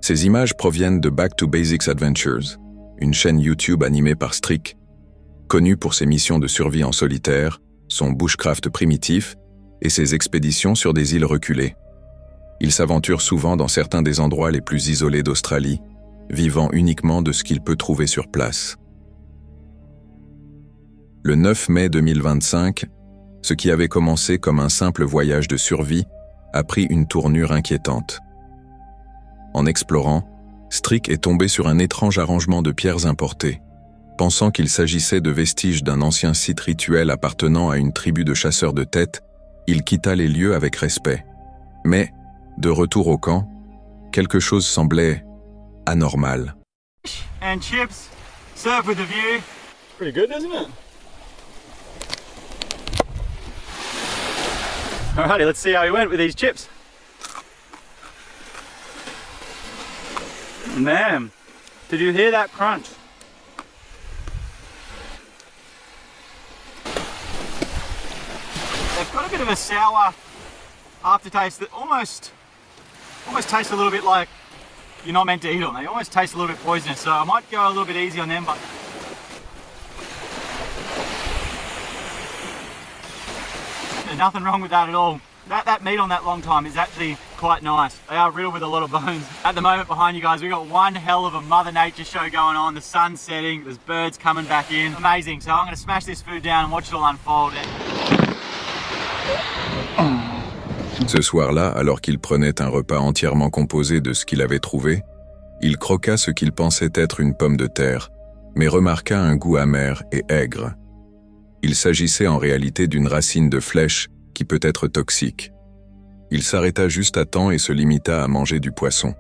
Ces images proviennent de Back to Basics Adventures, une chaîne YouTube animée par Strick, connue pour ses missions de survie en solitaire, son bushcraft primitif et ses expéditions sur des îles reculées. Il s'aventure souvent dans certains des endroits les plus isolés d'Australie, vivant uniquement de ce qu'il peut trouver sur place. Le 9 mai 2025, ce qui avait commencé comme un simple voyage de survie a pris une tournure inquiétante. En explorant, Strick est tombé sur un étrange arrangement de pierres importées. Pensant qu'il s'agissait de vestiges d'un ancien site rituel appartenant à une tribu de chasseurs de têtes, il quitta les lieux avec respect. Mais, de retour au camp, quelque chose semblait anormal. And chips, served with a view. Pretty good, isn't it? Alrighty, let's see how he went with these chips. Man, did you hear that crunch? They've got a bit of a sour aftertaste that almost tastes a little bit like you're not meant to eat them. They almost taste a little bit poisonous, so I might go a little bit easy on them, but there's nothing wrong with that at all. That meat on that long time is actually quite nice. They are riddled with a lot of bones. At the moment behind you guys, we've got one hell of a Mother Nature show going on. The sun's setting, there's birds coming back in. Amazing. So I'm going to smash this food down and watch it all unfold. Ce soir-là, alors qu'il prenait un repas entièrement composé de ce qu'il avait trouvé, il croqua ce qu'il pensait être une pomme de terre, mais remarqua un goût amer et aigre. Il s'agissait en réalité d'une racine de flèche qui peut être toxique. Il s'arrêta juste à temps et se limita à manger du poisson.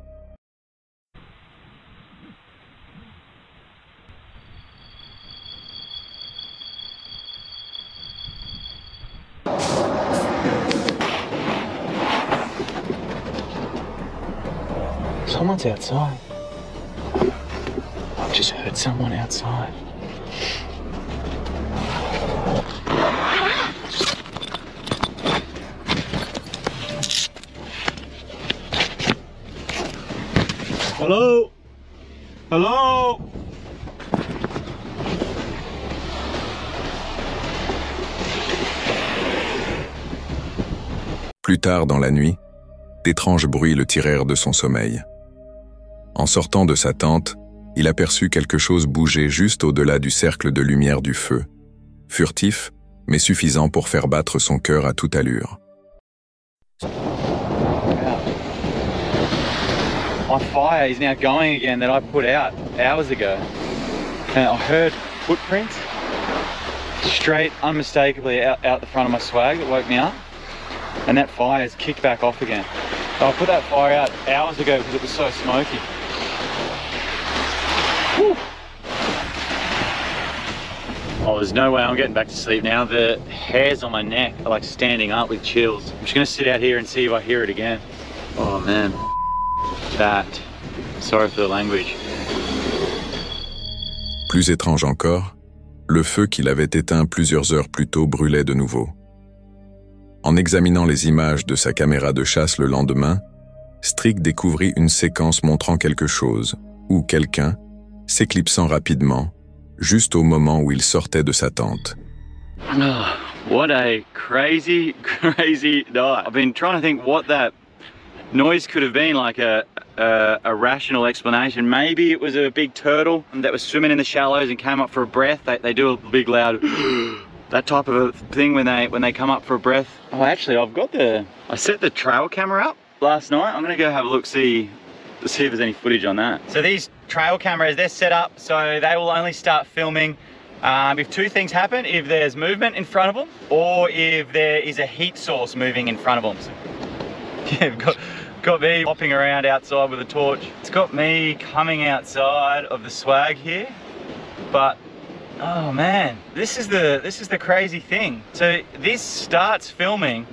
Someone's outside. I've just heard someone outside. Hello? Hello? Plus tard dans la nuit, d'étranges bruits le tirèrent de son sommeil. En sortant de sa tente, il aperçut quelque chose bouger juste au-delà du cercle de lumière du feu, furtif, mais suffisant pour faire battre son cœur à toute allure. My fire is now going again that I put out hours ago. And I heard footprints straight unmistakably out the front of my swag that woke me up. And that fire has kicked back off again. So I put that fire out hours ago because it was so smoky. Whew. Oh, there's no way I'm getting back to sleep now. The hairs on my neck are like standing up with chills. I'm just gonna sit out here and see if I hear it again. Oh man. That. Sorry for the language. Plus étrange encore, le feu qu'il avait éteint plusieurs heures plus tôt brûlait de nouveau. En examinant les images de sa caméra de chasse le lendemain, Strick découvrit une séquence montrant quelque chose, ou quelqu'un, s'éclipsant rapidement, juste au moment où il sortait de sa tente. Oh, what a crazy night. I've been trying to think what that noise could have been, like a rational explanation. Maybe it was a big turtle that was swimming in the shallows and came up for a breath. They do a big loud that type of a thing when they come up for a breath. Oh, actually, I set the trail camera up last night. I'm gonna go have a look, see if there's any footage on that. So these trail cameras, they're set up so they will only start filming if two things happen: if there's movement in front of them, or if there is a heat source moving in front of them. So, yeah, we've got me hopping around outside with a torch. It's got me coming outside of the swag here, but oh man, this is the crazy thing. So this starts filming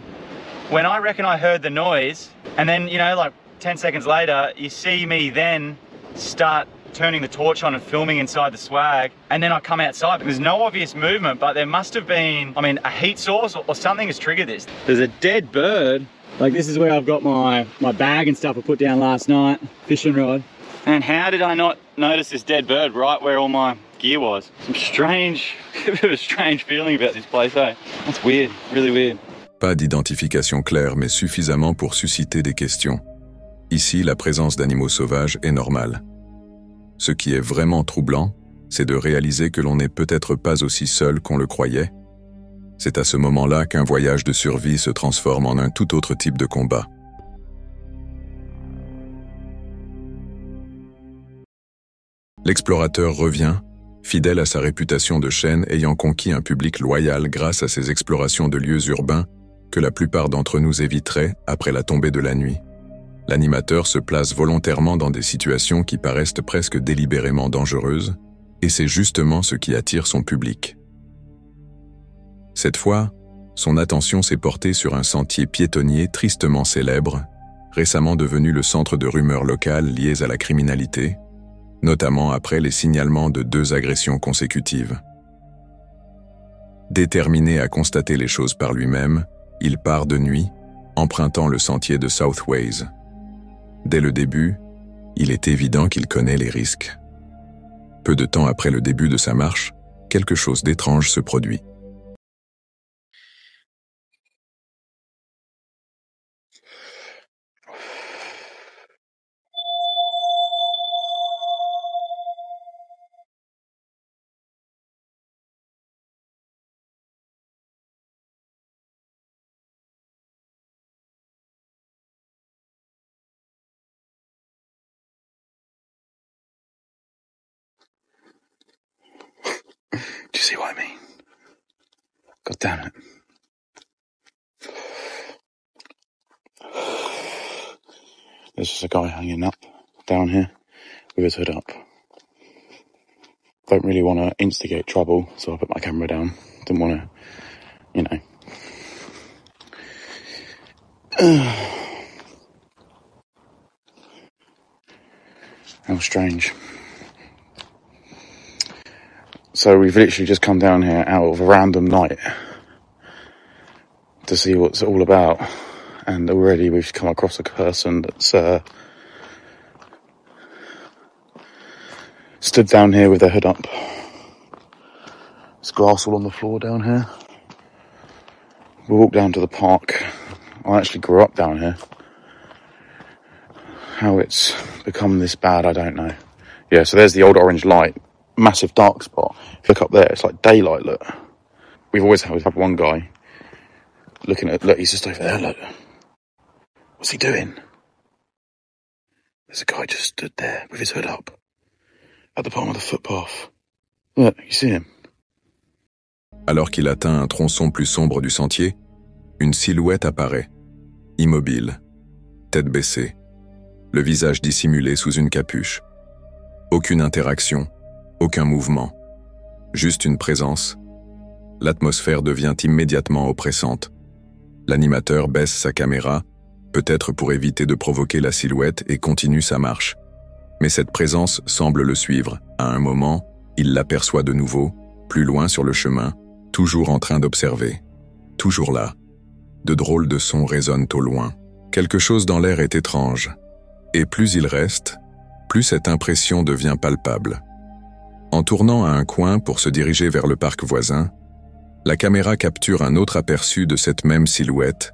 when I reckon I heard the noise, and then, you know, like 10 seconds later, you see me then start turning the torch on and filming inside the swag, and then I come outside. There's no obvious movement, but there must have been, I mean, a heat source or something has triggered this. There's a dead bird Like this is where I've got my bag and stuff I put down last night, fishing rod. And how did I not notice this dead bird right where all my gear was? Some strange, a bit of a strange feeling about this place, eh? That's weird, really weird. Pas d'identification claire, mais suffisamment pour susciter des questions. Ici, la présence d'animaux sauvages est normale. Ce qui est vraiment troublant, c'est de réaliser que l'on n'est peut-être pas aussi seul qu'on le croyait. C'est à ce moment-là qu'un voyage de survie se transforme en un tout autre type de combat. L'explorateur revient, fidèle à sa réputation de chaîne ayant conquis un public loyal grâce à ses explorations de lieux urbains que la plupart d'entre nous éviteraient après la tombée de la nuit. L'animateur se place volontairement dans des situations qui paraissent presque délibérément dangereuses, et c'est justement ce qui attire son public. Cette fois, son attention s'est portée sur un sentier piétonnier tristement célèbre, récemment devenu le centre de rumeurs locales liées à la criminalité, notamment après les signalements de 2 agressions consécutives. Déterminé à constater les choses par lui-même, il part de nuit, empruntant le sentier de Southways. Dès le début, il est évident qu'il connaît les risques. Peu de temps après le début de sa marche, quelque chose d'étrange se produit. Do you see what I mean? God damn it. There's just a guy hanging up down here with his hood up. Don't really want to instigate trouble, so I put my camera down. Didn't want to, you know. How strange. So we've literally just come down here out of a random night to see what's it all about, and already we've come across a person that's stood down here with their hood up. There's glass all on the floor down here. We walked down to the park. I actually grew up down here. How it's become this bad, I don't know. Yeah, so there's the old orange light. Massive dark spot. If you look up there, it's like daylight, look. We've always had one guy looking at, look, he's just over there, look. What's he doing? There's a guy just stood there with his hood up at the bottom of the footpath. Look, you see him? Alors qu'il atteint un tronçon plus sombre du sentier, une silhouette apparaît, immobile, tête baissée, le visage dissimulé sous une capuche. Aucune interaction, aucun mouvement, juste une présence. L'atmosphère devient immédiatement oppressante. L'animateur baisse sa caméra, peut-être pour éviter de provoquer la silhouette, et continue sa marche. Mais cette présence semble le suivre. À un moment, il l'aperçoit de nouveau, plus loin sur le chemin, toujours en train d'observer. Toujours là. De drôles de sons résonnent au loin. Quelque chose dans l'air est étrange. Et plus il reste, plus cette impression devient palpable. En tournant à un coin pour se diriger vers le parc voisin, la caméra capture un autre aperçu de cette même silhouette,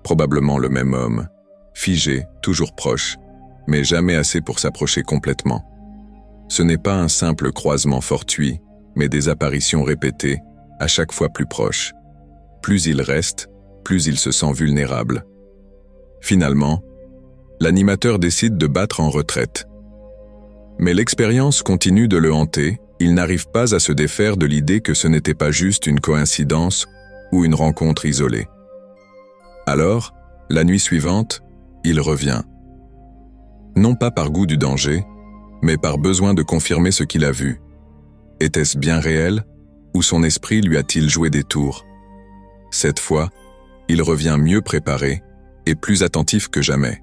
probablement le même homme, figé, toujours proche, mais jamais assez pour s'approcher complètement. Ce n'est pas un simple croisement fortuit, mais des apparitions répétées, à chaque fois plus proches. Plus il reste, plus il se sent vulnérable. Finalement, l'animateur décide de battre en retraite. Mais l'expérience continue de le hanter, il n'arrive pas à se défaire de l'idée que ce n'était pas juste une coïncidence ou une rencontre isolée. Alors, la nuit suivante, il revient. Non pas par goût du danger, mais par besoin de confirmer ce qu'il a vu. Était-ce bien réel, ou son esprit lui a-t-il joué des tours? Cette fois, il revient mieux préparé et plus attentif que jamais.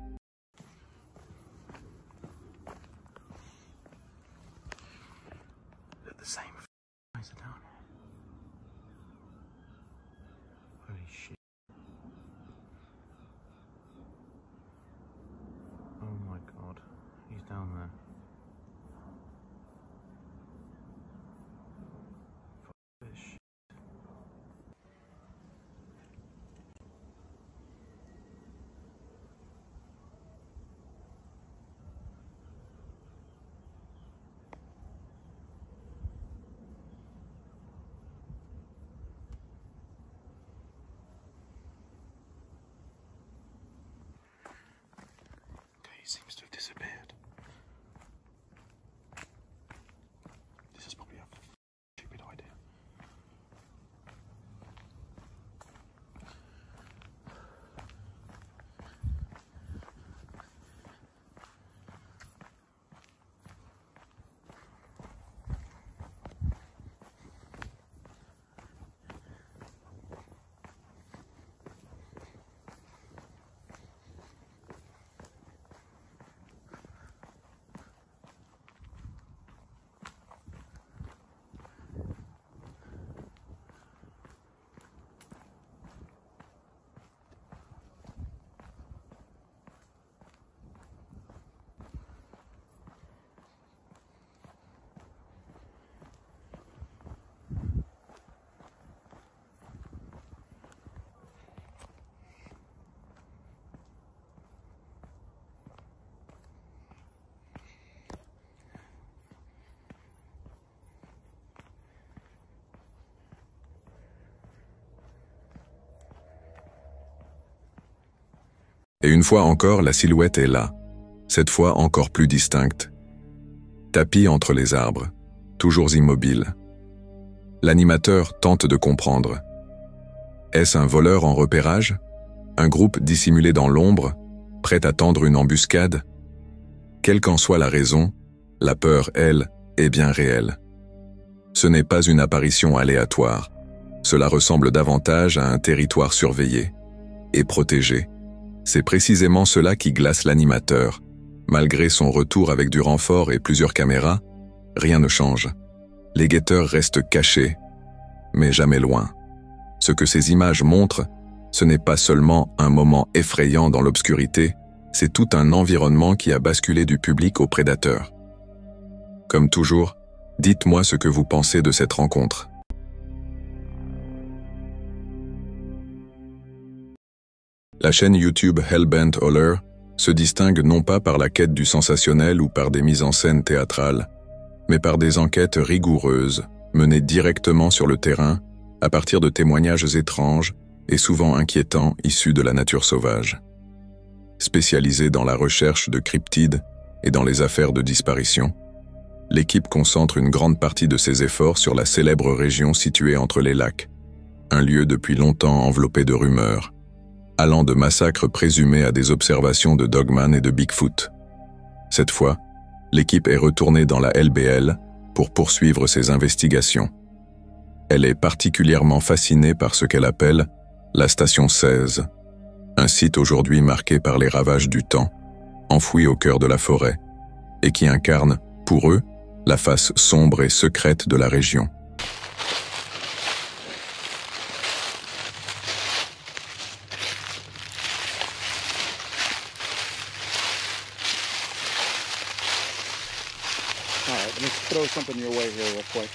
there. Fish. He seems to have disappeared. This is probably a stupid idea. Et une fois encore, la silhouette est là, cette fois encore plus distincte. Tapis entre les arbres, toujours immobile. L'animateur tente de comprendre. Est-ce un voleur en repérage? Un groupe dissimulé dans l'ombre, prêt à tendre une embuscade? Quelle qu'en soit la raison, la peur, elle, est bien réelle. Ce n'est pas une apparition aléatoire. Cela ressemble davantage à un territoire surveillé et protégé. C'est précisément cela qui glace l'animateur. Malgré son retour avec du renfort et plusieurs caméras, rien ne change. Les guetteurs restent cachés, mais jamais loin. Ce que ces images montrent, ce n'est pas seulement un moment effrayant dans l'obscurité, c'est tout un environnement qui a basculé du public au prédateur. Comme toujours, dites-moi ce que vous pensez de cette rencontre. La chaîne YouTube Hellbent Holler se distingue non pas par la quête du sensationnel ou par des mises en scène théâtrales, mais par des enquêtes rigoureuses, menées directement sur le terrain, à partir de témoignages étranges et souvent inquiétants issus de la nature sauvage. Spécialisée dans la recherche de cryptides et dans les affaires de disparition, l'équipe concentre une grande partie de ses efforts sur la célèbre région située entre les lacs, un lieu depuis longtemps enveloppé de rumeurs, allant de massacres présumés à des observations de Dogman et de Bigfoot. Cette fois, l'équipe est retournée dans la LBL pour poursuivre ses investigations. Elle est particulièrement fascinée par ce qu'elle appelle la station 16, un site aujourd'hui marqué par les ravages du temps, enfoui au cœur de la forêt, et qui incarne, pour eux, la face sombre et secrète de la région. All right, let me throw something your way here real quick.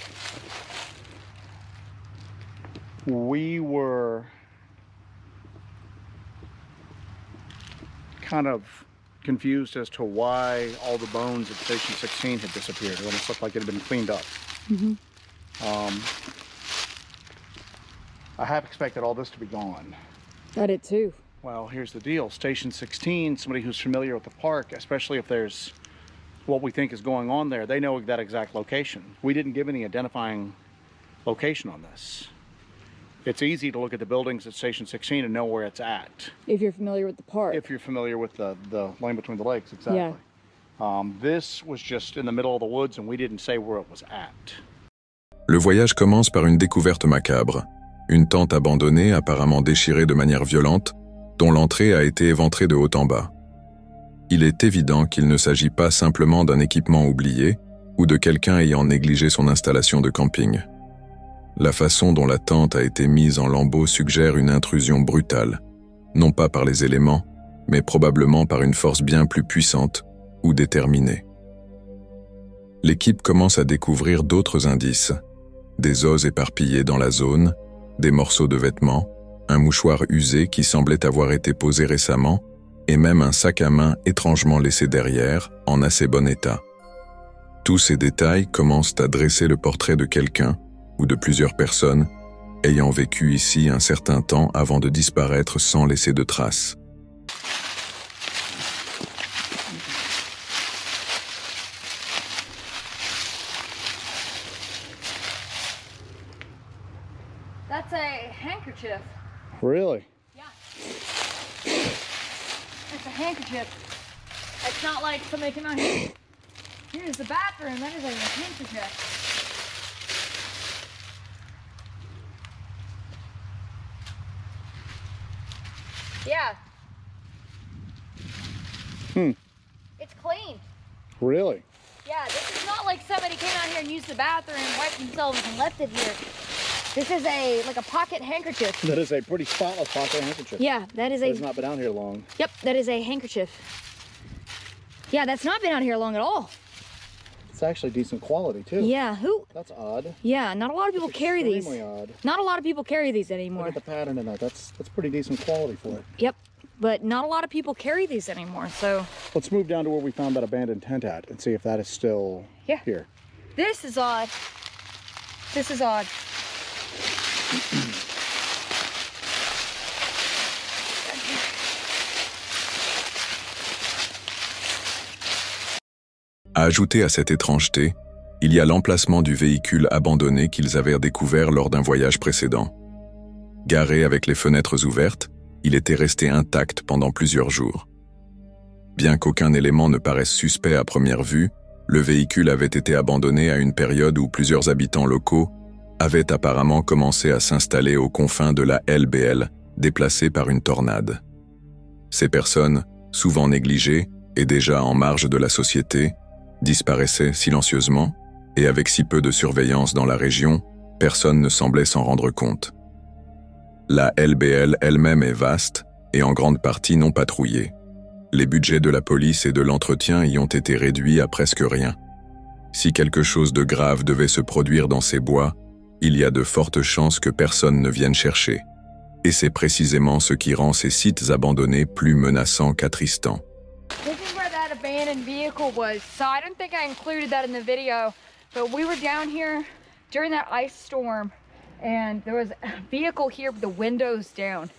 We were kind of confused as to why all the bones at Station 16 had disappeared. It almost looked like it had been cleaned up. I have expected all this to be gone. I did too. Well, here's the deal. Station 16, somebody who's familiar with the park, especially if there's what we think is going on there, they know that exact location. We didn't give any identifying location on this. It's easy to look at the buildings at Station 16 and know where it's at. If you're familiar with the park. If you're familiar with the lane between the lakes, exactly. Yeah. This was just in the middle of the woods and we didn't say where it was at. Le voyage commence par une découverte macabre, une tente abandonnée apparemment déchirée de manière violente, dont l'entrée a été éventrée de haut en bas. Il est évident qu'il ne s'agit pas simplement d'un équipement oublié ou de quelqu'un ayant négligé son installation de camping. La façon dont la tente a été mise en lambeaux suggère une intrusion brutale, non pas par les éléments, mais probablement par une force bien plus puissante ou déterminée. l'équipe commence à découvrir d'autres indices. Des os éparpillés dans la zone, des morceaux de vêtements, un mouchoir usé qui semblait avoir été posé récemment, et même un sac à main étrangement laissé derrière, en assez bon état. Tous ces détails commencent à dresser le portrait de quelqu'un, ou de plusieurs personnes, ayant vécu ici un certain temps avant de disparaître sans laisser de traces. That's a handkerchief. Really? Yeah. It's a handkerchief. It's not like somebody came out here. Here's the bathroom. That is a handkerchief. Yeah. It's clean. Really? Yeah, this is not like somebody came out here and used the bathroom, wiped themselves and left it here. This is like a pocket handkerchief. That is a pretty spotless pocket handkerchief. Yeah, that is a... It's not been out here long. Yep, that is a handkerchief. Yeah, that's not been out here long at all. It's actually decent quality too. Yeah, who? That's odd. Yeah, not a lot of people carry these. Extremely odd. Not a lot of people carry these anymore. Look at the pattern in that. That's pretty decent quality for it. Yep, but not a lot of people carry these anymore, so... Let's move down to where we found that abandoned tent at and see if that is still here. This is odd. This is odd. À ajouter à cette étrangeté, il y a l'emplacement du véhicule abandonné qu'ils avaient découvert lors d'un voyage précédent. Garé avec les fenêtres ouvertes, il était resté intact pendant plusieurs jours. Bien qu'aucun élément ne paraisse suspect à première vue, le véhicule avait été abandonné à une période où plusieurs habitants locaux avaient apparemment commencé à s'installer aux confins de la LBL, déplacés par une tornade. Ces personnes, souvent négligées et déjà en marge de la société, disparaissaient silencieusement, et avec si peu de surveillance dans la région, personne ne semblait s'en rendre compte. La LBL elle-même est vaste et en grande partie non patrouillée. Les budgets de la police et de l'entretien y ont été réduits à presque rien. Si quelque chose de grave devait se produire dans ces bois, il y a de fortes chances que personne ne vienne chercher. Et c'est précisément ce qui rend ces sites abandonnés plus menaçants qu'attristants. This is where that abandoned vehicle was. So I don't think I included that in the video, but we were down here during that ice storm and there was a vehicle here with the windows down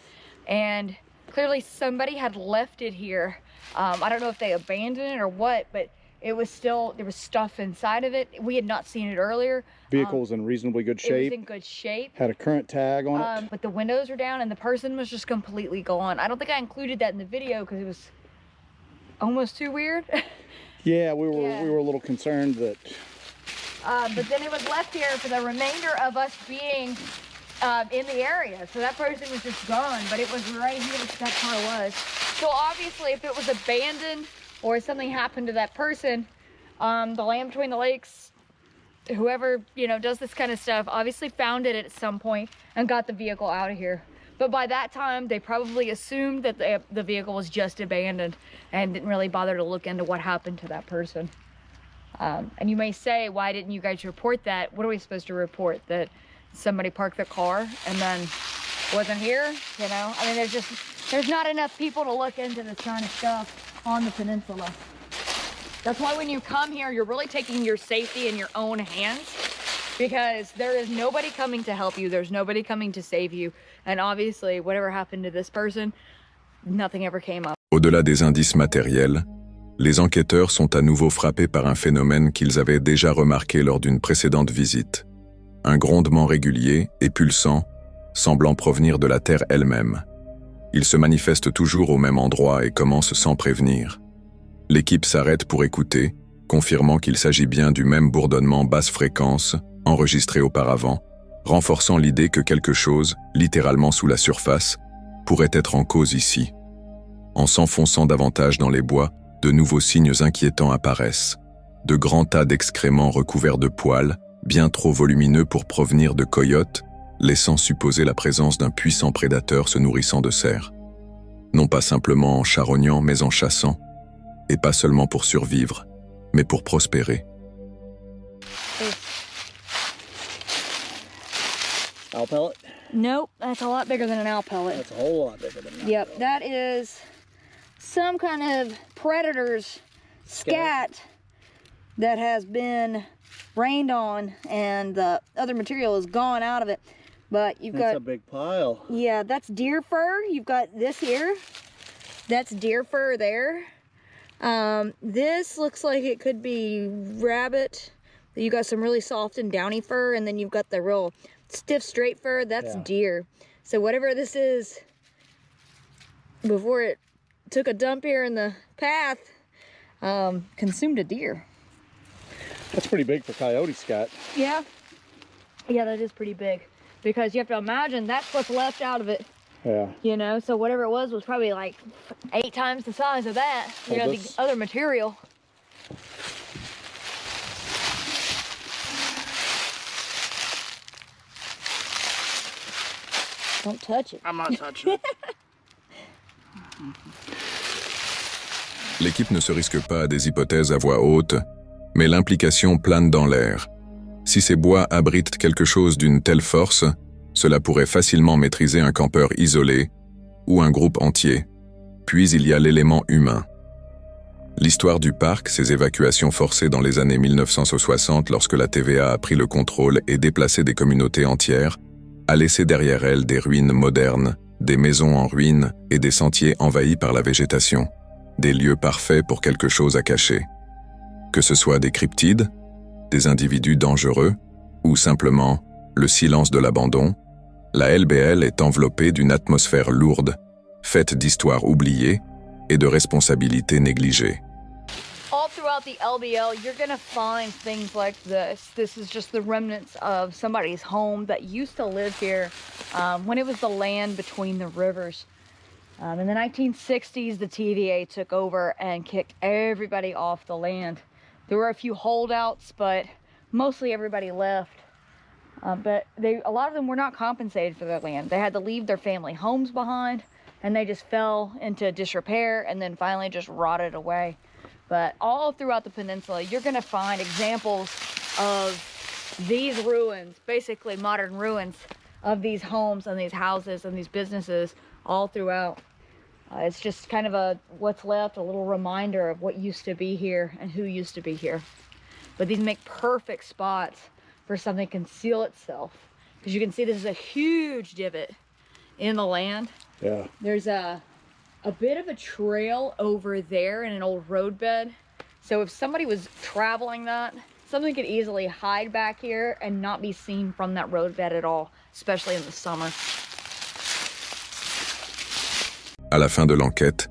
and clearly somebody had left it here. I don't know if they abandoned it or what, but it was still, there was stuff inside of it. We had not seen it earlier. Vehicle was in reasonably good shape. It was in good shape. Had a current tag on it. But the windows were down and the person was just completely gone. I don't think I included that in the video because it was almost too weird. Yeah, we were a little concerned that... But then it was left here for the remainder of us being in the area. So that person was just gone, but it was right here where that car was. So obviously if it was abandoned or something happened to that person, the Land Between the Lakes, whoever, you know, does this kind of stuff, obviously found it at some point and got the vehicle out of here. But by that time, they probably assumed that the vehicle was just abandoned and didn't really bother to look into what happened to that person. And you may say, why didn't you guys report that? What are we supposed to report? That somebody parked their car and then wasn't here? You know, I mean, there's not enough people to look into this kind of stuff on the peninsula. That's why when you come here, you're really taking your safety in your own hands because there is nobody coming to help you. There's nobody coming to save you. And obviously, whatever happened to this person, nothing ever came up. Au-delà des indices matériels, les enquêteurs sont à nouveau frappés par un phénomène qu'ils avaient déjà remarqué lors d'une précédente visite. Un grondement régulier et pulsant, semblant provenir de la Terre elle-même. Il se manifeste toujours au même endroit et commence sans prévenir. L'équipe s'arrête pour écouter, confirmant qu'il s'agit bien du même bourdonnement basse fréquence, enregistré auparavant, renforçant l'idée que quelque chose, littéralement sous la surface, pourrait être en cause ici. En s'enfonçant davantage dans les bois, de nouveaux signes inquiétants apparaissent. De grands tas d'excréments recouverts de poils, bien trop volumineux pour provenir de coyotes, laissant supposer la présence d'un puissant prédateur se nourrissant de cerfs. Non pas simplement en charognant, mais en chassant, et pas seulement pour survivre, mais pour prospérer. Owl pellet? Nope, that's a lot bigger than an owl pellet. That's a whole lot bigger than an owl Yep, pellet. that is some kind of predator's scat that has been rained on and the other material is gone out of it. But you've got... That's a big pile. Yeah, that's deer fur. You've got this here. That's deer fur there. This looks like it could be rabbit. You got some really soft and downy fur, and then you've got the real stiff straight fur. That's deer. So whatever this is, before it took a dump here in the path, consumed a deer. That's pretty big for coyote scat. Yeah. Yeah, that is pretty big. Because you have to imagine that's what's left out of it. Yeah. You know, so whatever it was probably like 8 times the size of that. You know, the other material. Don't touch it. I'm not touching it. L'équipe ne se risque pas à des hypothèses à voix haute, mais l'implication plane dans l'air. Si ces bois abritent quelque chose d'une telle force, cela pourrait facilement maîtriser un campeur isolé ou un groupe entier. Puis il y a l'élément humain. L'histoire du parc, ses évacuations forcées dans les années 1960 lorsque la TVA a pris le contrôle et déplacé des communautés entières, a laissé derrière elle des ruines modernes, des maisons en ruines et des sentiers envahis par la végétation, des lieux parfaits pour quelque chose à cacher. Que ce soit des cryptides, des individus dangereux, ou simplement le silence de l'abandon, la LBL est enveloppée d'une atmosphère lourde, faite d'histoires oubliées et de responsabilités négligées. All throughout the LBL, you're gonna find things like this. This is just the remnants of somebody's home that used to live here when it was the land between the rivers. In the 1960s, the TVA took over and kicked everybody off the land. There were a few holdouts, but mostly everybody left. But a lot of them were not compensated for their land. They had to leave their family homes behind, and they just fell into disrepair and then finally just rotted away. But all throughout the peninsula, you're gonna find examples of these ruins, basically modern ruins of these homes and these houses and these businesses all throughout. It's just kind of what's left, a little reminder of what used to be here and who used to be here. But these make perfect spots for something to conceal itself. Because you can see this is a huge divot in the land. Yeah. There's a bit of a trail over there in an old roadbed. So if somebody was traveling that, something could easily hide back here and not be seen from that roadbed at all, especially in the summer. À la fin de l'enquête,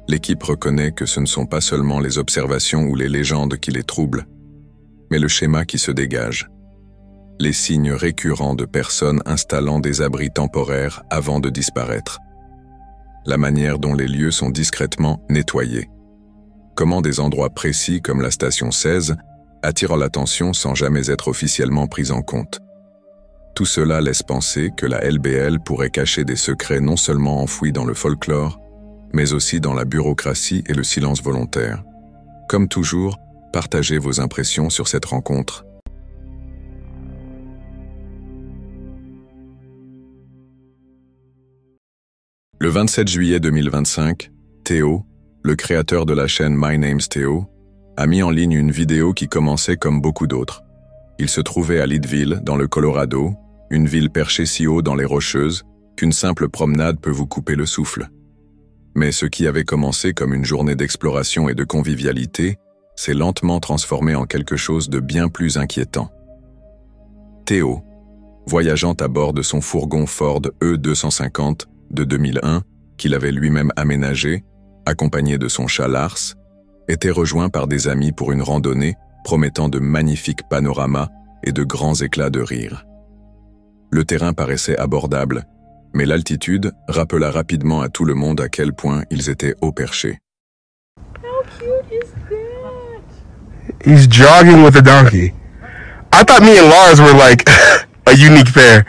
l'équipe reconnaît que ce ne sont pas seulement les observations ou les légendes qui les troublent, mais le schéma qui se dégage. Les signes récurrents de personnes installant des abris temporaires avant de disparaître. La manière dont les lieux sont discrètement nettoyés. Comment des endroits précis comme la station 16 attirent l'attention sans jamais être officiellement pris en compte. Tout cela laisse penser que la LBL pourrait cacher des secrets non seulement enfouis dans le folklore, mais aussi dans la bureaucratie et le silence volontaire. Comme toujours, partagez vos impressions sur cette rencontre. Le 27 juillet 2025, Théo, le créateur de la chaîne My Name's Théo, a mis en ligne une vidéo qui commençait comme beaucoup d'autres. Il se trouvait à Leadville, dans le Colorado, une ville perchée si haut dans les Rocheuses qu'une simple promenade peut vous couper le souffle. Mais ce qui avait commencé comme une journée d'exploration et de convivialité s'est lentement transformé en quelque chose de bien plus inquiétant. Théo, voyageant à bord de son fourgon Ford E250 de 2001, qu'il avait lui-même aménagé, accompagné de son chat Lars, était rejoint par des amis pour une randonnée promettant de magnifiques panoramas et de grands éclats de rire. Le terrain paraissait abordable, mais l'altitude rappela rapidement à tout le monde à quel point ils étaient haut perchés. How cute is that? He's jogging with a donkey. I thought me and Lars were like a unique pair.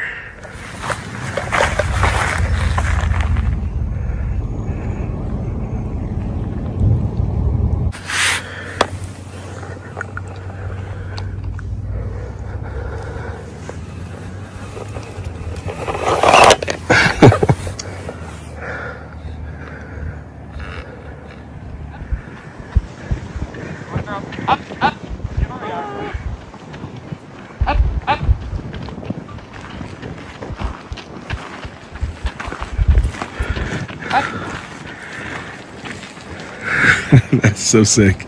That's so sick.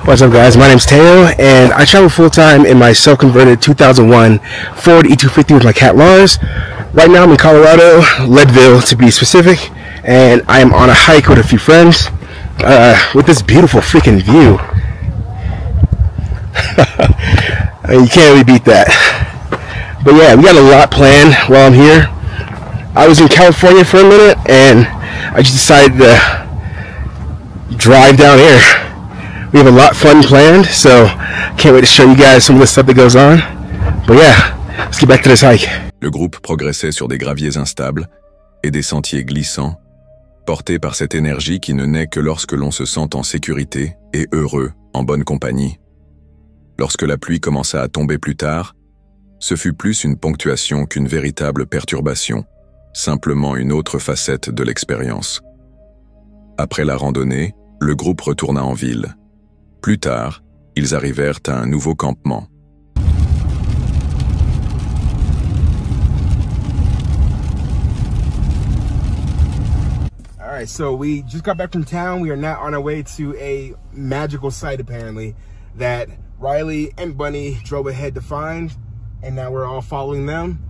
What's up, guys? My name's Teo, and I travel full-time in my self-converted 2001 Ford E250 with my cat Lars. Right now I'm in Colorado, Leadville to be specific, and I am on a hike with a few friends with this beautiful freaking view. I mean, you can't really beat that. But yeah, we got a lot planned while I'm here. I was in California for a minute, and I just decided to drive down here. We have a lot of fun planned, so can't wait to show you guys some of the stuff that goes on. But yeah, let's get back to this hike. Le groupe progressait sur des graviers instables et des sentiers glissants, porté par cette énergie qui ne naît que lorsque l'on se sent en sécurité et heureux, en bonne compagnie. Lorsque la pluie commença à tomber plus tard, ce fut plus une ponctuation qu'une véritable perturbation, simplement une autre facette de l'expérience. Après la randonnée, le groupe retourna en ville. Plus tard, ils arrivèrent à un nouveau campement. All right, so we just got back from town. We are now on our way to a magical site, apparently, that Riley and Bunny drove ahead to find, and now we're all following them.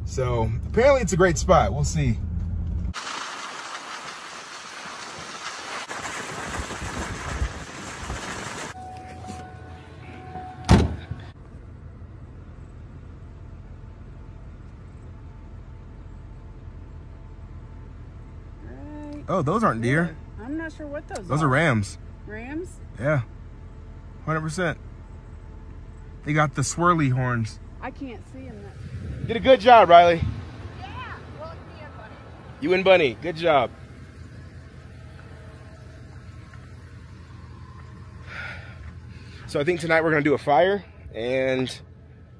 So apparently it's a great spot. We'll see. Oh, those aren't deer. I'm not sure what those are. Those are rams. Rams? Yeah, 100%. They got the swirly horns. I can't see them. Did a good job, Riley. Yeah, well, it's me and Bunny. You and Bunny, good job. So I think tonight we're gonna do a fire, and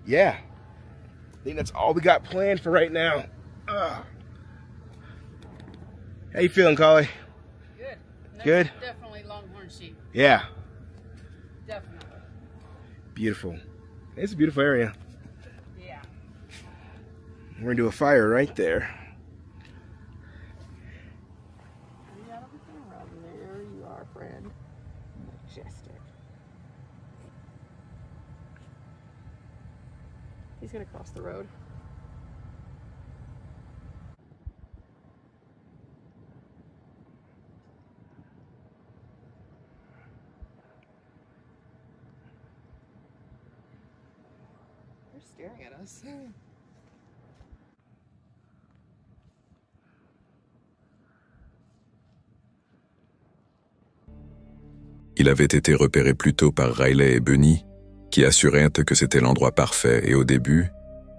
yeah, I think that's all we got planned for right now. Ugh. How you feeling, Collie? Good. Good? Definitely longhorn sheep. Yeah. Definitely. Beautiful. It's a beautiful area. Yeah. We're gonna do a fire right there. There you are, friend. Majestic. He's gonna cross the road. Staring at us. Il avait été repéré plus tôt par Riley et Bunny, qui assuraient que c'était l'endroit parfait et au début,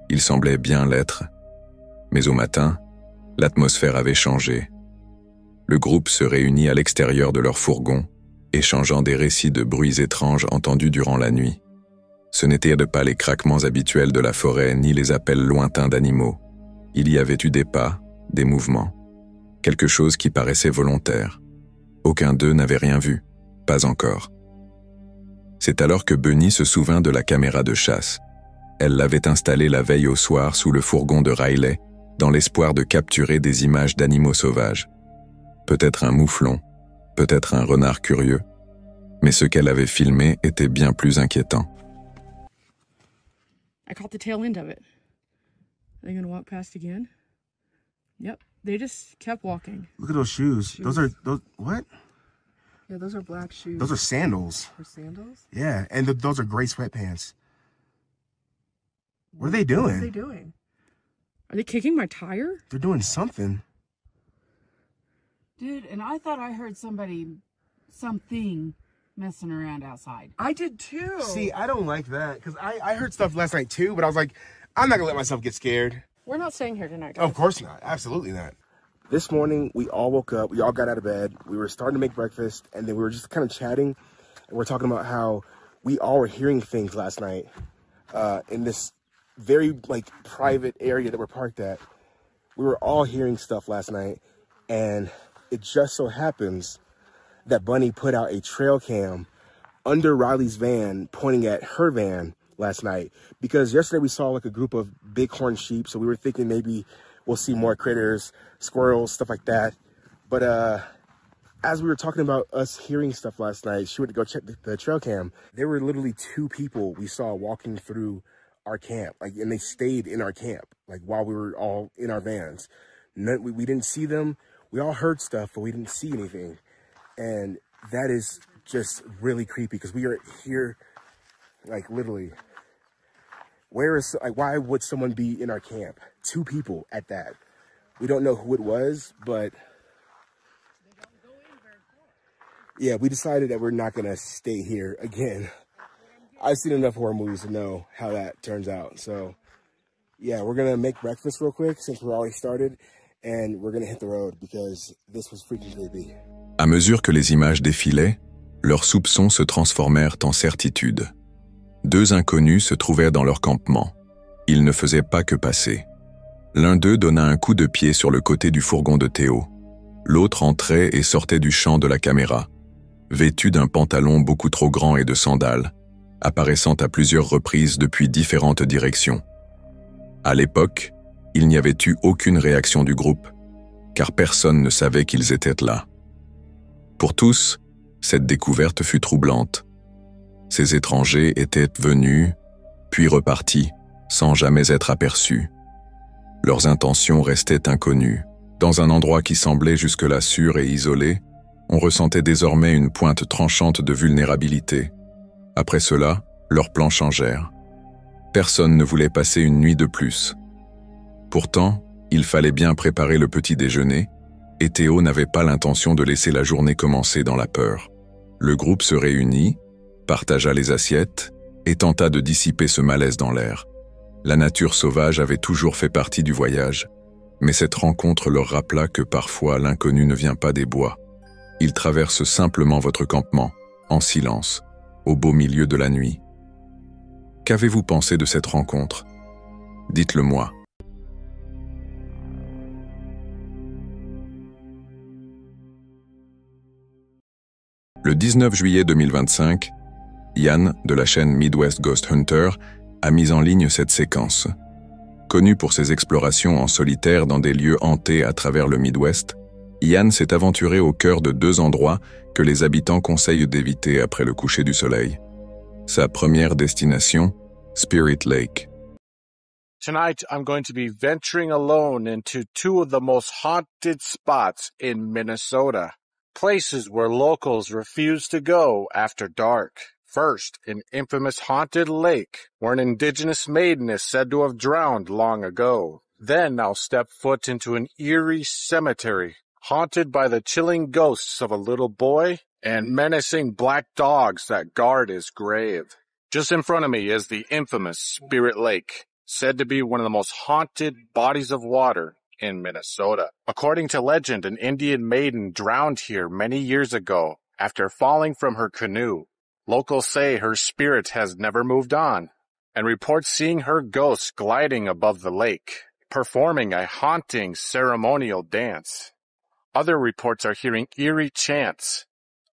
il semblait bien l'être. Mais au matin, l'atmosphère avait changé. Le groupe se réunit à l'extérieur de leur fourgon, échangeant des récits de bruits étranges entendus durant la nuit. Ce n'étaient pas les craquements habituels de la forêt ni les appels lointains d'animaux. Il y avait eu des pas, des mouvements, quelque chose qui paraissait volontaire. Aucun d'eux n'avait rien vu, pas encore. C'est alors que Bunny se souvint de la caméra de chasse. Elle l'avait installée la veille au soir sous le fourgon de Riley, dans l'espoir de capturer des images d'animaux sauvages. Peut-être un mouflon, peut-être un renard curieux, mais ce qu'elle avait filmé était bien plus inquiétant. I caught the tail end of it. Are they gonna walk past again? Yep, they just kept walking. Look at those shoes. Those what? Yeah, those are black shoes. Those are sandals. For sandals? Yeah, and those are gray sweatpants. What are they doing? What are they doing? Are they kicking my tire? They're doing something. Dude, and I thought I heard something messing around outside. I did too. See, I don't like that, because I heard stuff last night too, but I was like, I'm not gonna let myself get scared. We're not staying here tonight, guys. Of course not. Absolutely not. This morning, we all woke up. We all got out of bed. We were starting to make breakfast, and then we were just kind of chatting. And we're talking about how we all were hearing things last night in this very, like, private area that we're parked at. We were all hearing stuff last night, and it just so happens that Bunny put out a trail cam under Riley's van, pointing at her van last night, because yesterday we saw like a group of bighorn sheep, so we were thinking maybe we'll see more critters, squirrels, stuff like that. But as we were talking about us hearing stuff last night, she went to go check the trail cam. There were literally 2 people we saw walking through our camp, like, and they stayed in our camp, like, while we were all in our vans. We didn't see them. We all heard stuff, but we didn't see anything. And that is just really creepy, because we are here, like, literally, why would someone be in our camp? 2 people at that. We don't know who it was, but yeah, we decided that we're not gonna stay here again. I've seen enough horror movies to know how that turns out. So yeah, we're gonna make breakfast real quick since we're already started, and we're gonna hit the road because this was freaking creepy. À mesure que les images défilaient, leurs soupçons se transformèrent en certitude. 2 inconnus se trouvaient dans leur campement. Ils ne faisaient pas que passer. L'un d'eux donna un coup de pied sur le côté du fourgon de Théo. L'autre entrait et sortait du champ de la caméra, vêtu d'un pantalon beaucoup trop grand et de sandales, apparaissant à plusieurs reprises depuis différentes directions. À l'époque, il n'y avait eu aucune réaction du groupe, car personne ne savait qu'ils étaient là. Pour tous, cette découverte fut troublante. Ces étrangers étaient venus, puis repartis, sans jamais être aperçus. Leurs intentions restaient inconnues. Dans un endroit qui semblait jusque-là sûr et isolé, on ressentait désormais une pointe tranchante de vulnérabilité. Après cela, leurs plans changèrent. Personne ne voulait passer une nuit de plus. Pourtant, il fallait bien préparer le petit déjeuner, et Théo n'avait pas l'intention de laisser la journée commencer dans la peur. Le groupe se réunit, partagea les assiettes et tenta de dissiper ce malaise dans l'air. La nature sauvage avait toujours fait partie du voyage, mais cette rencontre leur rappela que parfois l'inconnu ne vient pas des bois. Il traverse simplement votre campement, en silence, au beau milieu de la nuit. Qu'avez-vous pensé de cette rencontre? Dites-le moi. Le 19 juillet 2025, Yann, de la chaîne Midwest Ghost Hunter, a mis en ligne cette séquence. Connu pour ses explorations en solitaire dans des lieux hantés à travers le Midwest, Yann s'est aventuré au cœur de 2 endroits que les habitants conseillent d'éviter après le coucher du soleil. Sa première destination, Spirit Lake. Tonight, I'm going to be venturing alone into 2 of the most haunted spots in Minnesota. Places where locals refuse to go after dark. First, an infamous haunted lake where an indigenous maiden is said to have drowned long ago. Then I'll step foot into an eerie cemetery, haunted by the chilling ghosts of a little boy and menacing black dogs that guard his grave. Just in front of me is the infamous Spirit Lake, said to be one of the most haunted bodies of water in Minnesota. According to legend, an Indian maiden drowned here many years ago after falling from her canoe. Locals say her spirit has never moved on, and report seeing her ghost gliding above the lake, performing a haunting ceremonial dance. Other reports are hearing eerie chants,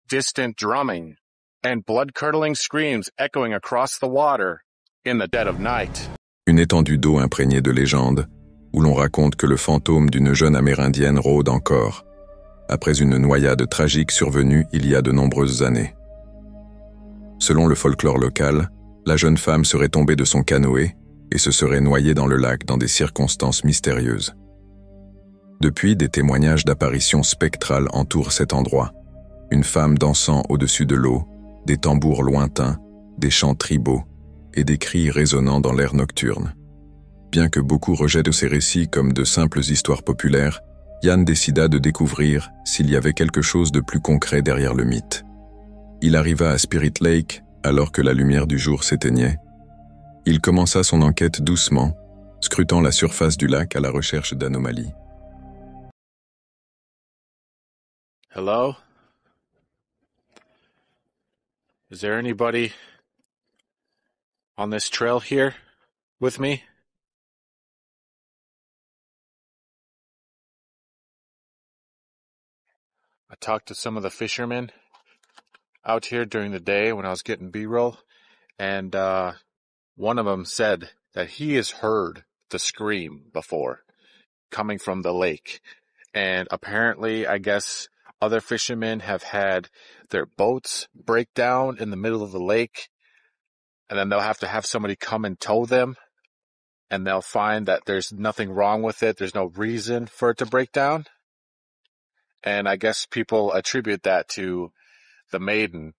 distant drumming, and blood-curdling screams echoing across the water in the dead of night. Une étendue d'eau imprégnée de légendes, où l'on raconte que le fantôme d'une jeune amérindienne rôde encore, après une noyade tragique survenue il y a de nombreuses années. Selon le folklore local, la jeune femme serait tombée de son canoë et se serait noyée dans le lac dans des circonstances mystérieuses. Depuis, des témoignages d'apparitions spectrales entourent cet endroit. Une femme dansant au-dessus de l'eau, des tambours lointains, des chants tribaux et des cris résonnant dans l'air nocturne. Bien que beaucoup rejettent ces récits comme de simples histoires populaires, Yann décida de découvrir s'il y avait quelque chose de plus concret derrière le mythe. Il arriva à Spirit Lake alors que la lumière du jour s'éteignait. Il commença son enquête doucement, scrutant la surface du lac à la recherche d'anomalies. Hello? Is there anybody on this trail here with me? I talked to some of the fishermen out here during the day when I was getting B-roll, and one of them said that he has heard the scream before coming from the lake. And apparently, I guess other fishermen have had their boats break down in the middle of the lake, and then they'll have to have somebody come and tow them, and they'll find that there's nothing wrong with it. There's no reason for it to break down. And I guess people attribute that to the maiden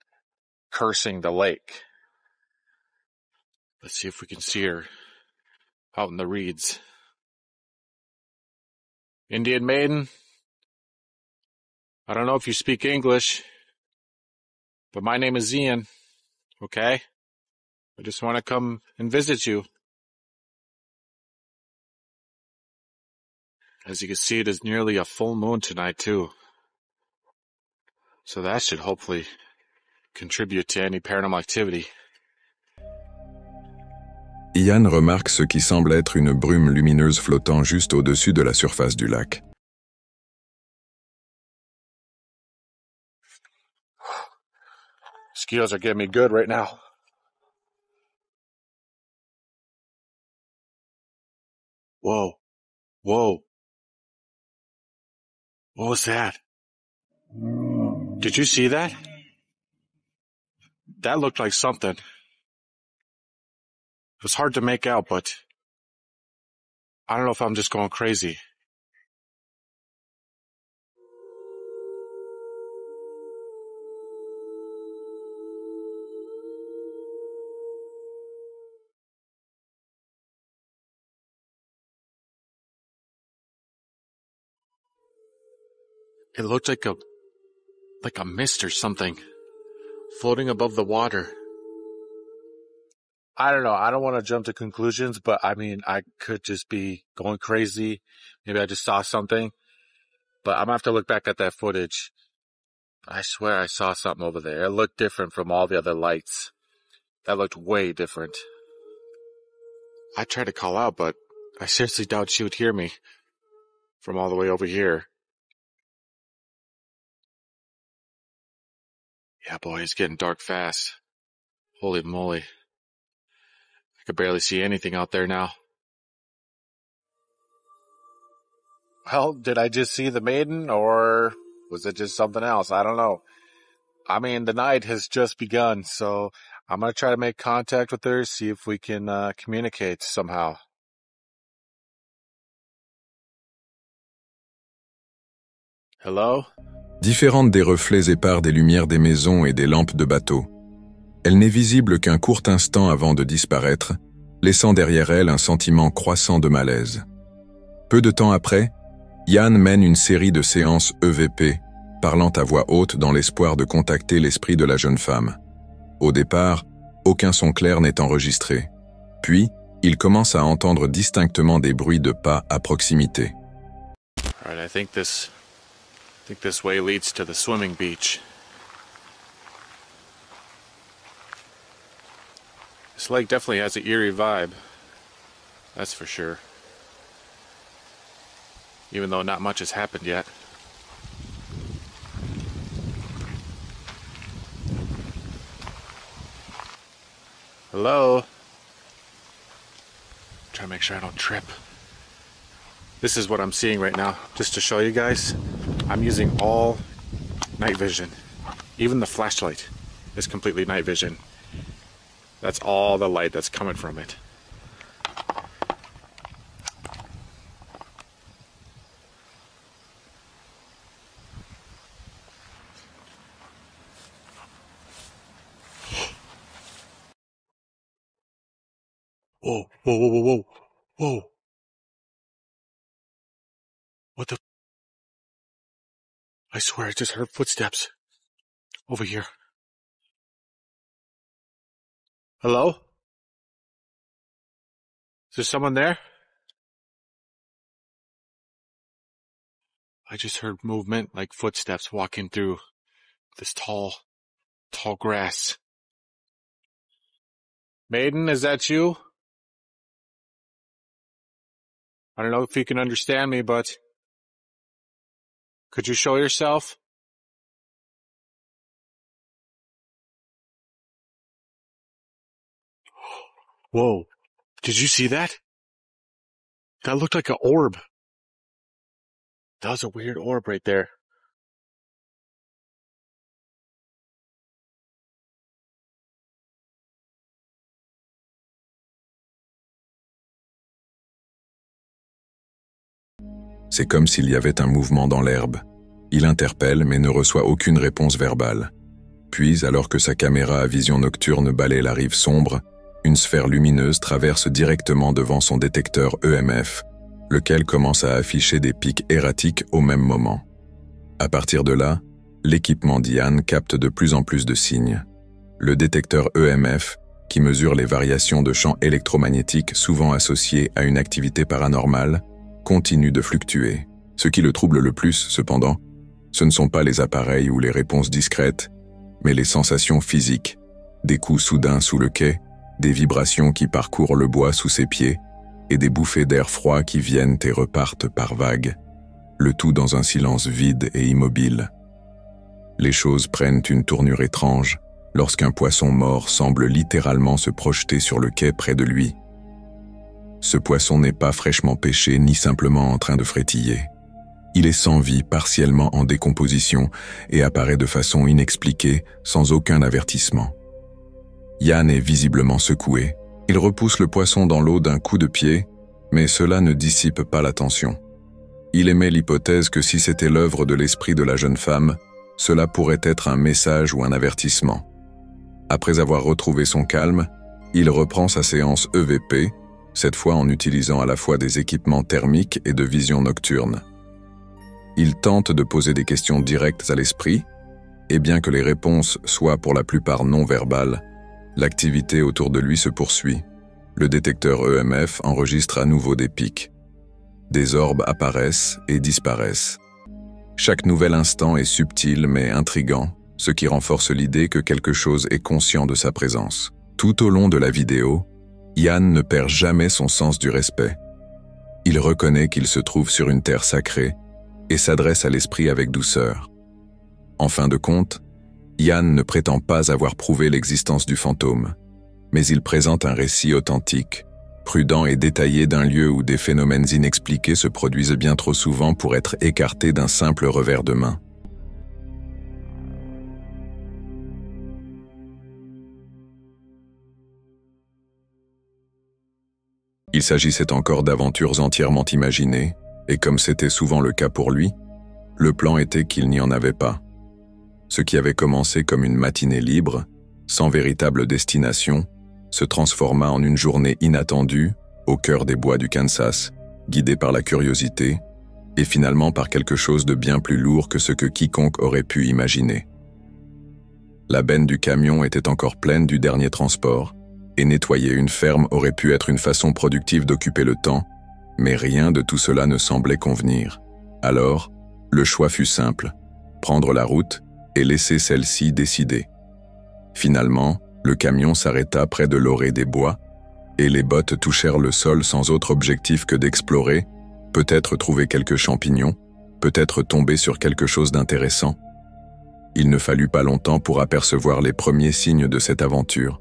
cursing the lake. Let's see if we can see her out in the reeds. Indian maiden, I don't know if you speak English, but my name is Ian, okay? I just want to come and visit you. As you can see, it is nearly a full moon tonight, too. So that should hopefully contribute to any paranormal activity. Ian remarque ce qui semble être une brume lumineuse flottant juste au-dessus de la surface du lac. Mosquitoes are getting me good right now. Whoa. Whoa. What was that? Did you see that? That looked like something. It was hard to make out, but I don't know if I'm just going crazy. It looked like a mist or something floating above the water. I don't know. I don't want to jump to conclusions, but I mean, I could just be going crazy. Maybe I just saw something, but I'm gonna have to look back at that footage. I swear I saw something over there. It looked different from all the other lights. That looked way different. I tried to call out, but I seriously doubt she would hear me from all the way over here. Yeah, boy, it's getting dark fast. Holy moly. I could barely see anything out there now. Well, did I just see the maiden, or was it just something else? I don't know. I mean, the night has just begun, so I'm going to try to make contact with her, see if we can communicate somehow. Hello? Différente des reflets épars des lumières des maisons et des lampes de bateaux, elle n'est visible qu'un court instant avant de disparaître, laissant derrière elle un sentiment croissant de malaise. Peu de temps après, Ian mène une série de séances EVP, parlant à voix haute dans l'espoir de contacter l'esprit de la jeune femme. Au départ, aucun son clair n'est enregistré. Puis, il commence à entendre distinctement des bruits de pas à proximité. All right, I think this way leads to the swimming beach. This lake definitely has an eerie vibe. That's for sure. Even though not much has happened yet. Hello? Try to make sure I don't trip. This is what I'm seeing right now. Just to show you guys, I'm using all night vision. Even the flashlight is completely night vision. That's all the light that's coming from it. Whoa, whoa, whoa, whoa, whoa, whoa. What the? I swear I just heard footsteps over here. Hello? Is there someone there? I just heard movement, like footsteps walking through this tall grass. Maiden, is that you? I don't know if you can understand me, but could you show yourself? Whoa, did you see that? That looked like an orb. That was a weird orb right there. C'est comme s'il y avait un mouvement dans l'herbe. Il interpelle mais ne reçoit aucune réponse verbale. Puis, alors que sa caméra à vision nocturne balaie la rive sombre, une sphère lumineuse traverse directement devant son détecteur EMF, lequel commence à afficher des pics erratiques au même moment. À partir de là, l'équipement d'Ian capte de plus en plus de signes. Le détecteur EMF, qui mesure les variations de champs électromagnétiques souvent associées à une activité paranormale, continue de fluctuer. Ce qui le trouble le plus, cependant, ce ne sont pas les appareils ou les réponses discrètes, mais les sensations physiques, des coups soudains sous le quai, des vibrations qui parcourent le bois sous ses pieds, et des bouffées d'air froid qui viennent et repartent par vagues, le tout dans un silence vide et immobile. Les choses prennent une tournure étrange lorsqu'un poisson mort semble littéralement se projeter sur le quai près de lui. Ce poisson n'est pas fraîchement pêché ni simplement en train de frétiller. Il est sans vie, partiellement en décomposition et apparaît de façon inexpliquée, sans aucun avertissement. Ian est visiblement secoué. Il repousse le poisson dans l'eau d'un coup de pied, mais cela ne dissipe pas la tension. Il émet l'hypothèse que si c'était l'œuvre de l'esprit de la jeune femme, cela pourrait être un message ou un avertissement. Après avoir retrouvé son calme, il reprend sa séance EVP, cette fois en utilisant à la fois des équipements thermiques et de vision nocturne. Il tente de poser des questions directes à l'esprit, et bien que les réponses soient pour la plupart non verbales, l'activité autour de lui se poursuit. Le détecteur EMF enregistre à nouveau des pics. Des orbes apparaissent et disparaissent. Chaque nouvel instant est subtil mais intriguant, ce qui renforce l'idée que quelque chose est conscient de sa présence. Tout au long de la vidéo, Ian ne perd jamais son sens du respect. Il reconnaît qu'il se trouve sur une terre sacrée et s'adresse à l'esprit avec douceur. En fin de compte, Ian ne prétend pas avoir prouvé l'existence du fantôme, mais il présente un récit authentique, prudent et détaillé d'un lieu où des phénomènes inexpliqués se produisent bien trop souvent pour être écartés d'un simple revers de main. Il s'agissait encore d'aventures entièrement imaginées, et comme c'était souvent le cas pour lui, le plan était qu'il n'y en avait pas. Ce qui avait commencé comme une matinée libre, sans véritable destination, se transforma en une journée inattendue, au cœur des bois du Kansas, guidée par la curiosité, et finalement par quelque chose de bien plus lourd que ce que quiconque aurait pu imaginer. La benne du camion était encore pleine du dernier transport, et nettoyer une ferme aurait pu être une façon productive d'occuper le temps, mais rien de tout cela ne semblait convenir. Alors, le choix fut simple, prendre la route et laisser celle-ci décider. Finalement, le camion s'arrêta près de l'orée des bois, et les bottes touchèrent le sol sans autre objectif que d'explorer, peut-être trouver quelques champignons, peut-être tomber sur quelque chose d'intéressant. Il ne fallut pas longtemps pour apercevoir les premiers signes de cette aventure.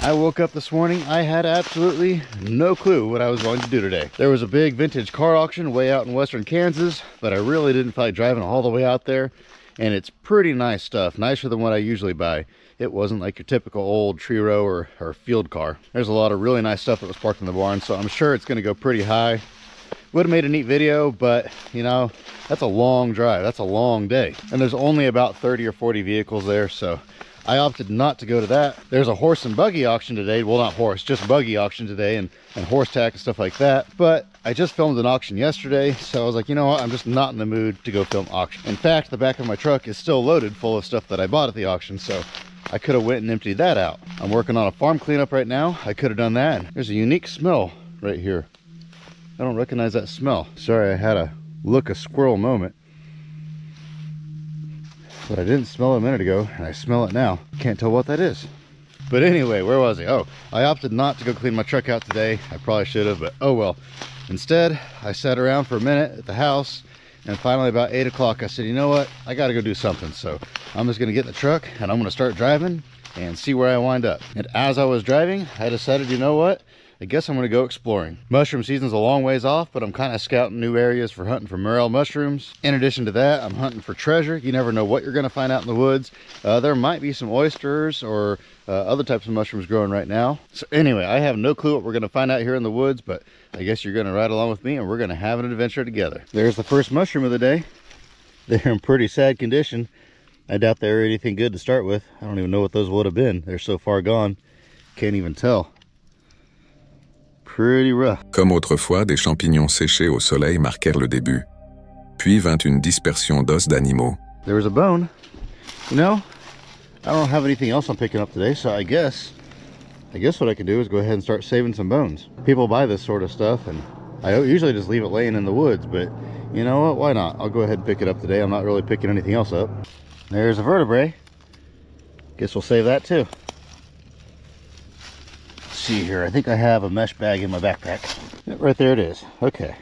I woke up this morning, I had absolutely no clue what I was going to do today. There was a big vintage car auction way out in western Kansas, but I really didn't feel like driving all the way out there. And it's pretty nice stuff, nicer than what I usually buy. It wasn't like your typical old tree row or field car. There's a lot of really nice stuff that was parked in the barn, so I'm sure it's gonna go pretty high. Would have made a neat video, but you know, that's a long drive, that's a long day. And there's only about 30 or 40 vehicles there, so I opted not to go to that. There's a horse and buggy auction today. Well, not horse, just buggy auction today, and horse tack and stuff like that. But I just filmed an auction yesterday, so I was like, you know what? I'm just not in the mood to go film auction. In fact, the back of my truck is still loaded full of stuff that I bought at the auction, so I could have went and emptied that out. I'm working on a farm cleanup right now. I could have done that. There's a unique smell right here. I don't recognize that smell. Sorry, I had a look a squirrel moment. But I didn't smell it a minute ago, and I smell it now. Can't tell what that is. But anyway, where was I? Oh, I opted not to go clean my truck out today. I probably should have, but oh well. Instead, I sat around for a minute at the house, and finally about 8 o'clock, I said, you know what? I gotta go do something. So I'm just gonna get in the truck, and I'm gonna start driving and see where I wind up. And as I was driving, I decided, you know what? I guess I'm gonna go exploring. Mushroom season's a long ways off, but I'm kind of scouting new areas for hunting for morel mushrooms. In addition to that, I'm hunting for treasure. You never know what you're gonna find out in the woods. There might be some oysters or other types of mushrooms growing right now. So anyway, I have no clue what we're gonna find out here in the woods, but I guess you're gonna ride along with me and we're gonna have an adventure together. There's the first mushroom of the day. They're in pretty sad condition. I doubt they were anything good to start with. I don't even know what those would have been. They're so far gone, can't even tell. Pretty rough. Comme autrefois, des champignons séchés au soleil marquèrent le début. Puis vint une dispersion d'os d'animaux. There was a bone. You know, I don't have anything else I'm picking up today, so I guess what I can do is go ahead and start saving some bones. People buy this sort of stuff, and I usually just leave it laying in the woods, but you know what, why not? I'll go ahead and pick it up today. I'm not really picking anything else up. There's a vertebrae. Guess we'll save that too. See here, I think I have a mesh bag in my backpack. Yep, right there it is. Okay,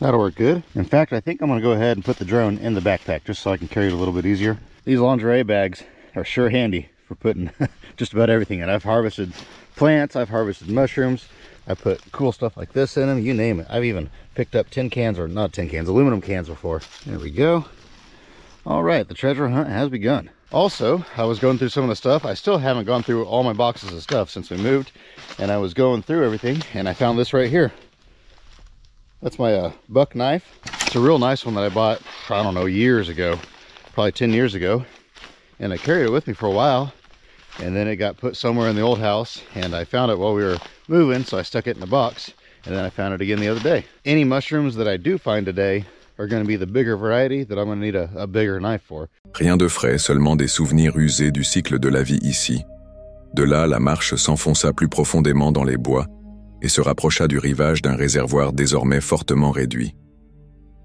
that'll work good. In fact, I think I'm gonna go ahead and put the drone in the backpack just so I can carry it a little bit easier. These lingerie bags are sure handy for putting just about everything in. I've harvested plants, I've harvested mushrooms, I put cool stuff like this in them, you name it. I've even picked up tin cans, or not tin cans, aluminum cans before. There we go. All right, the treasure hunt has begun. Also, I was going through some of the stuff. I still haven't gone through all my boxes of stuff since we moved, and I was going through everything, and I found this right here. That's my buck knife. It's a real nice one that I bought, I don't know, years ago, probably 10 years ago, and I carried it with me for a while, and then it got put somewhere in the old house, and I found it while we were moving, so I stuck it in a box, and then I found it again the other day. Any mushrooms that I do find today are going to be the bigger variety that I'm going to need a bigger knife for. Rien de frais, seulement des souvenirs usés du cycle de la vie ici. De là, la marche s'enfonça plus profondément dans les bois et se rapprocha du rivage d'un réservoir désormais fortement réduit.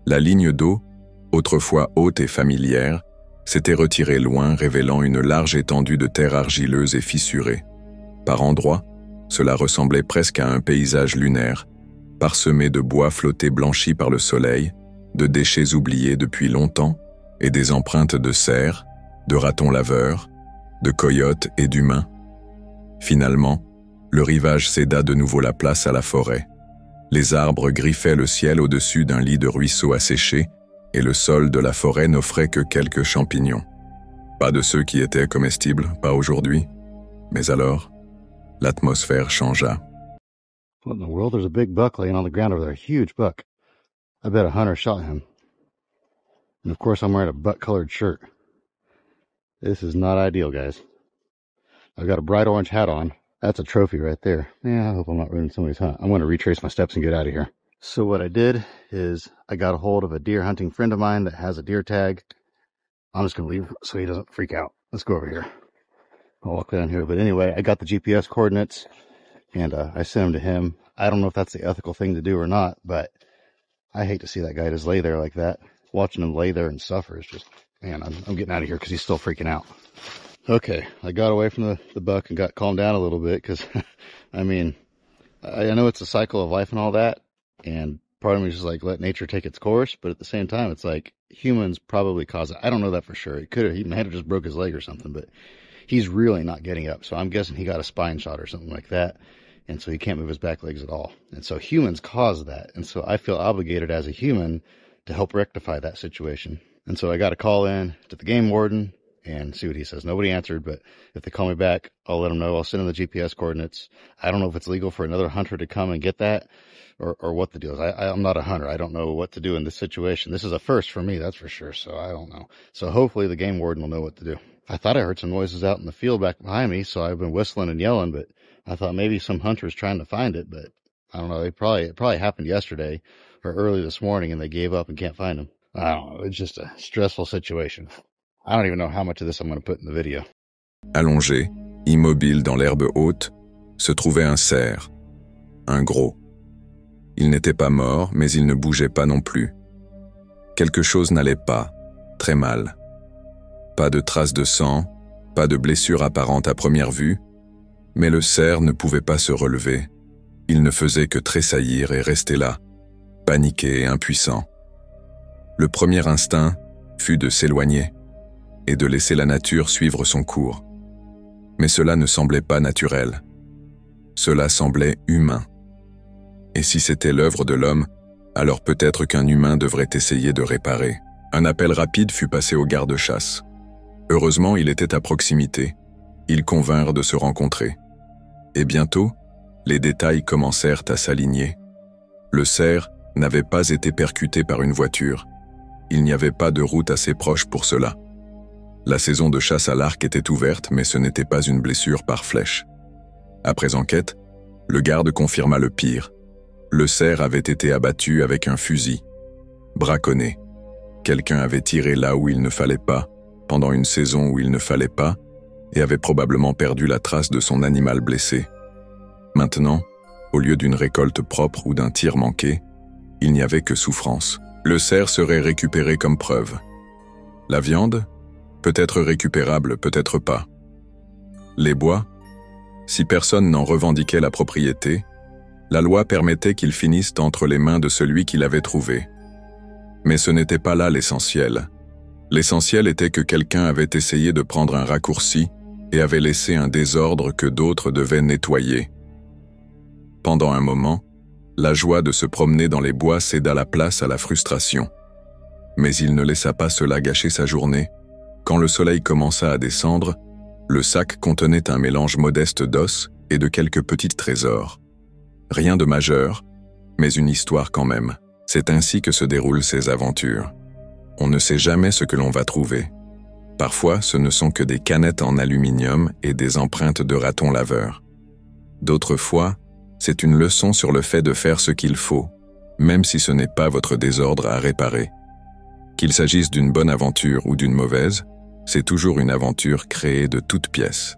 La ligne d'eau, autrefois haute et familière, s'était retirée loin, révélant une large étendue de terre argileuse et fissurée. Par endroits, cela ressemblait presque à un paysage lunaire, parsemé de bois flottés blanchis par le soleil, de déchets oubliés depuis longtemps et des empreintes de cerfs, de ratons laveurs, de coyotes et d'humains. Finalement, le rivage céda de nouveau la place à la forêt. Les arbres griffaient le ciel au-dessus d'un lit de ruisseaux asséchés et le sol de la forêt n'offrait que quelques champignons. Pas de ceux qui étaient comestibles, pas aujourd'hui. Mais alors, l'atmosphère changea. What in the world? There's a big buck laying on the ground over there, a huge buck. I bet a hunter shot him. And of course I'm wearing a butt-colored shirt. This is not ideal, guys. I've got a bright orange hat on. That's a trophy right there. Yeah, I hope I'm not ruining somebody's hunt. I'm going to retrace my steps and get out of here. So what I did is I got a hold of a deer hunting friend of mine that has a deer tag. I'm just going to leave so he doesn't freak out. Let's go over here. I'll walk down here. But anyway, I got the GPS coordinates and I sent them to him. I don't know if that's the ethical thing to do or not, but I hate to see that guy just lay there like that. Watching him lay there and suffer is just, man, I'm getting out of here because he's still freaking out. Okay, I got away from the buck and got calmed down a little bit because, I mean, I know it's a cycle of life and all that, and part of me is just like, let nature take its course, but at the same time, it's like, humans probably cause it. I don't know that for sure. He might have just broke his leg or something, but he's really not getting up, so I'm guessing he got a spine shot or something like that. And so he can't move his back legs at all. And so humans cause that. And so I feel obligated as a human to help rectify that situation. And so I got a call in to the game warden and see what he says. Nobody answered, but if they call me back, I'll let them know. I'll send them the GPS coordinates. I don't know if it's legal for another hunter to come and get that or what the deal is. I'm not a hunter. I don't know what to do in this situation. This is a first for me, that's for sure. So I don't know. So hopefully the game warden will know what to do. I thought I heard some noises out in the field back behind me, so I've been whistling and yelling, but I thought maybe some hunter's trying to find it, but I don't know. It probably happened yesterday or early this morning and they gave up and can't find them. I don't know. It's just a stressful situation. I don't even know how much of this I'm going to put in the video. Allongé, immobile dans l'herbe haute, se trouvait un cerf, un gros. Il n'était pas mort, mais il ne bougeait pas non plus. Quelque chose n'allait pas, très mal. Pas de traces de sang, pas de blessure apparente à première vue, mais le cerf ne pouvait pas se relever. Il ne faisait que tressaillir et rester là, paniqué et impuissant. Le premier instinct fut de s'éloigner et de laisser la nature suivre son cours. Mais cela ne semblait pas naturel. Cela semblait humain. Et si c'était l'œuvre de l'homme, alors peut-être qu'un humain devrait essayer de réparer. Un appel rapide fut passé au garde-chasse. Heureusement, il était à proximité. Ils convinrent de se rencontrer. Et bientôt, les détails commencèrent à s'aligner. Le cerf n'avait pas été percuté par une voiture. Il n'y avait pas de route assez proche pour cela. La saison de chasse à l'arc était ouverte, mais ce n'était pas une blessure par flèche. Après enquête, le garde confirma le pire. Le cerf avait été abattu avec un fusil. Braconné. Quelqu'un avait tiré là où il ne fallait pas, pendant une saison où il ne fallait pas, et avait probablement perdu la trace de son animal blessé. Maintenant, au lieu d'une récolte propre ou d'un tir manqué, il n'y avait que souffrance. Le cerf serait récupéré comme preuve. La viande, peut-être récupérable, peut-être pas. Les bois, si personne n'en revendiquait la propriété, la loi permettait qu'ils finissent entre les mains de celui qui l'avait trouvé. Mais ce n'était pas là l'essentiel. L'essentiel était que quelqu'un avait essayé de prendre un raccourci et avait laissé un désordre que d'autres devaient nettoyer. Pendant un moment, la joie de se promener dans les bois céda la place à la frustration. Mais il ne laissa pas cela gâcher sa journée. Quand le soleil commença à descendre, le sac contenait un mélange modeste d'os et de quelques petits trésors. Rien de majeur, mais une histoire quand même. C'est ainsi que se déroulent ces aventures. On ne sait jamais ce que l'on va trouver. Parfois, ce ne sont que des canettes en aluminium et des empreintes de ratons laveurs. D'autres fois, c'est une leçon sur le fait de faire ce qu'il faut, même si ce n'est pas votre désordre à réparer. Qu'il s'agisse d'une bonne aventure ou d'une mauvaise, c'est toujours une aventure créée de toutes pièces.